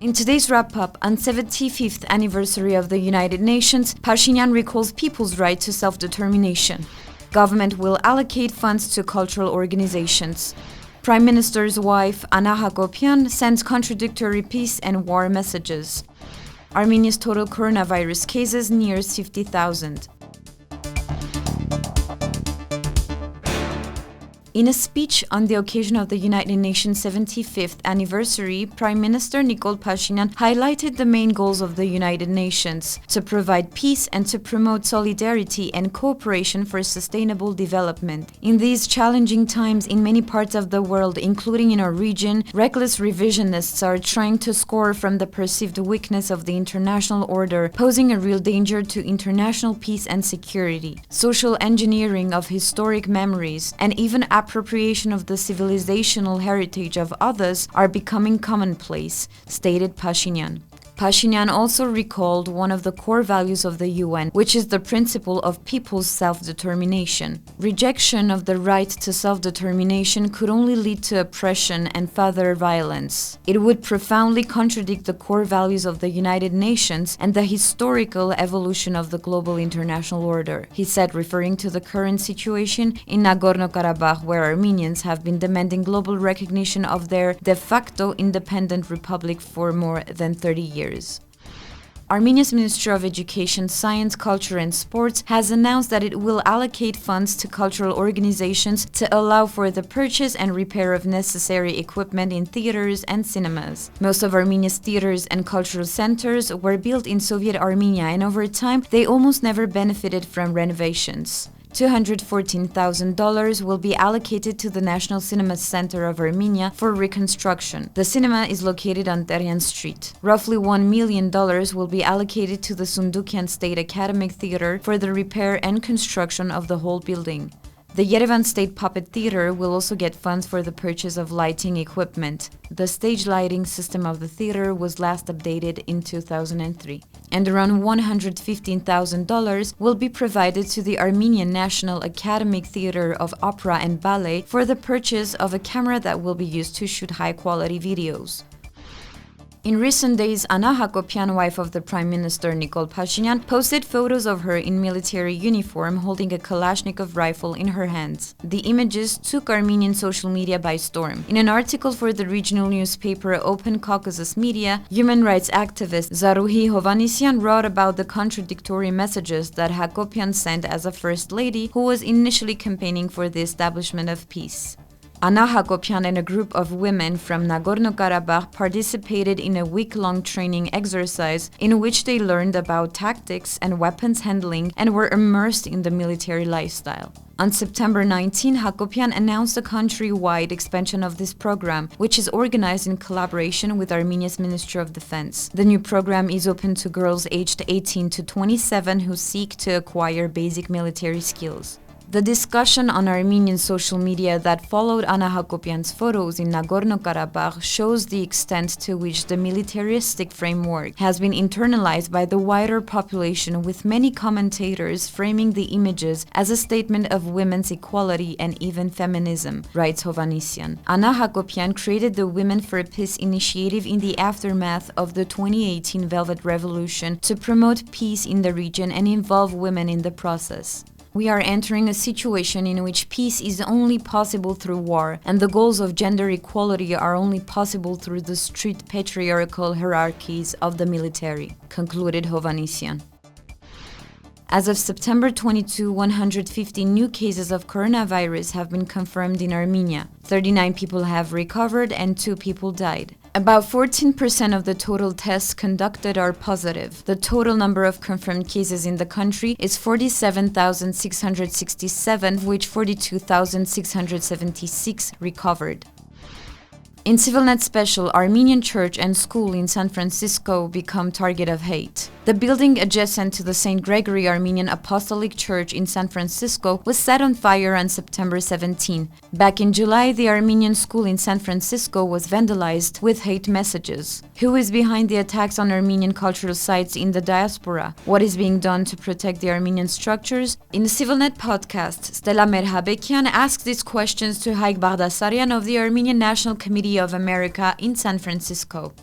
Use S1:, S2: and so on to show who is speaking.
S1: In today's wrap-up, on 75th anniversary of the United Nations, Pashinyan recalls people's right to self-determination. Government will allocate funds to cultural organizations. Prime Minister's wife, Hakobyan, sends contradictory peace and war messages. Armenia's total coronavirus cases nears 50,000. In a speech on the occasion of the United Nations 75th anniversary, Prime Minister Nikol Pashinyan highlighted the main goals of the United Nations: to provide peace and to promote solidarity and cooperation for sustainable development. In these challenging times in many parts of the world, including in our region, reckless revisionists are trying to score from the perceived weakness of the international order, posing a real danger to international peace and security. Social engineering of historic memories and even appropriation of the civilizational heritage of others are becoming commonplace, stated Pashinyan. Pashinyan also recalled one of the core values of the UN, which is the principle of people's self-determination. Rejection of the right to self-determination could only lead to oppression and further violence. It would profoundly contradict the core values of the United Nations and the historical evolution of the global international order, he said, referring to the current situation in Nagorno-Karabakh, where Armenians have been demanding global recognition of their de facto independent republic for more than 30 years. Armenia's Ministry of Education, Science, Culture and Sports has announced that it will allocate funds to cultural organizations to allow for the purchase and repair of necessary equipment in theaters and cinemas. Most of Armenia's theaters and cultural centers were built in Soviet Armenia, and over time they almost never benefited from renovations. $214,000 will be allocated to the National Cinema Center of Armenia for reconstruction. The cinema is located on Teryan Street. Roughly $1 million will be allocated to the Sundukian State Academic Theater for the repair and construction of the whole building. The Yerevan State Puppet Theater will also get funds for the purchase of lighting equipment. The stage lighting system of the theater was last updated in 2003. And around $115,000 will be provided to the Armenian National Academic Theater of Opera and Ballet for the purchase of a camera that will be used to shoot high-quality videos. In recent days, Hakobyan, wife of the Prime Minister Nikol Pashinyan, posted photos of her in military uniform holding a Kalashnikov rifle in her hands. The images took Armenian social media by storm. In an article for the regional newspaper Open Caucasus Media, human rights activist Zaruhi Hovanesyan wrote about the contradictory messages that Hakobyan sent as a first lady who was initially campaigning for the establishment of peace. Hakobyan and a group of women from Nagorno-Karabakh participated in a week-long training exercise in which they learned about tactics and weapons handling and were immersed in the military lifestyle. On September 19, Hakobyan announced a country-wide expansion of this program, which is organized in collaboration with Armenia's Ministry of Defense. The new program is open to girls aged 18 to 27 who seek to acquire basic military skills. The discussion on Armenian social media that followed Hakobyan's photos in Nagorno-Karabakh shows the extent to which the militaristic framework has been internalized by the wider population, with many commentators framing the images as a statement of women's equality and even feminism, writes Hovanesyan. Hakobyan created the Women for Peace initiative in the aftermath of the 2018 Velvet Revolution to promote peace in the region and involve women in the process. We are entering a situation in which peace is only possible through war, and the goals of gender equality are only possible through the strict patriarchal hierarchies of the military, concluded Hovanesyan. As of September 22, 150 new cases of coronavirus have been confirmed in Armenia. 39 people have recovered and 2 people died. About 14% of the total tests conducted are positive. The total number of confirmed cases in the country is 47,667, of which 42,676 recovered. In СивиЛНеթ special, Armenian church and school in San Francisco become target of hate. The building adjacent to the St. Gregory Armenian Apostolic Church in San Francisco was set on fire on September 17. Back in July, the Armenian school in San Francisco was vandalized with hate messages. Who is behind the attacks on Armenian cultural sites in the diaspora? What is being done to protect the Armenian structures? In the CivilNet podcast, Stella Merhabekyan asks these questions to Hayk Baghdasaryan of the Armenian National Committee of America in San Francisco.